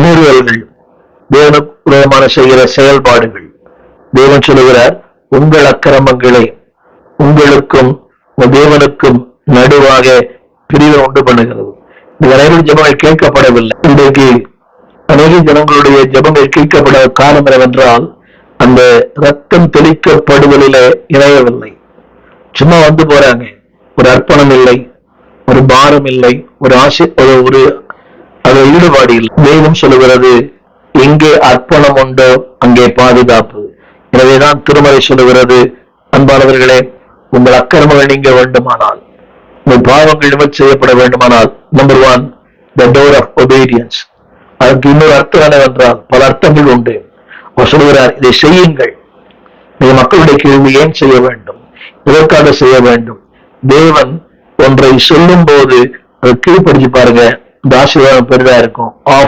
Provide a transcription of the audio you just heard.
மீறுதல்கள், தேவனுக்கு விரோதமான செய்கிற செயல்பாடுகள். தேவன் சொல்லுகிறார், உங்கள் அக்கிரமங்களை உங்களுக்கும் தேவனுக்கும் நடுவாக பிரிவை உண்டு பண்ணுகிறது. நிறைய ஜபங்கள் கேட்கப்படவில்லை. இன்றைக்கு அநேக ஜனங்களுடைய ஜபங்கள் கேட்கப்படாத காரணம் என்னவென்றால், அந்த ரத்தம் தெளிக்கப்படுதலில இணையவில்லை. சும்மா வந்து போறாங்க. ஒரு அர்ப்பணம் இல்லை, ஒரு பாரம் இல்லை, ஒரு ஆசை, ஒரு ஈடுபாடு இல்லை. தெய்வம் சொல்லுகிறது, எங்கே அர்ப்பணம் உண்டோ அங்கே பாதுகாப்பு. எனவேதான் திருமறை சொல்லுகிறது, அன்பானவர்களே, உங்கள் அக்கிரமங்கள் நீங்க வேண்டுமானால், உங்கள் பாவங்கள் நிவர்த்தி செய்யப்பட வேண்டுமானால், number 1, the door of obedience. அதுக்கு இன்னொரு அர்த்தம் என்னவென்றால், பல அர்த்தங்கள் உண்டு. அவர் சொல்லுகிறார், இதை செய்யுங்கள். நீங்க மக்களுடைய கேள்வி ஏன் செய்ய வேண்டும், எதற்காக செய்ய வேண்டும்? தேவன் ஒன்றை சொல்லும் போது அதை கீழ்படிச்சு பாருங்க, இந்த ஆசீர்வாதம் பெரிதா இருக்கும்.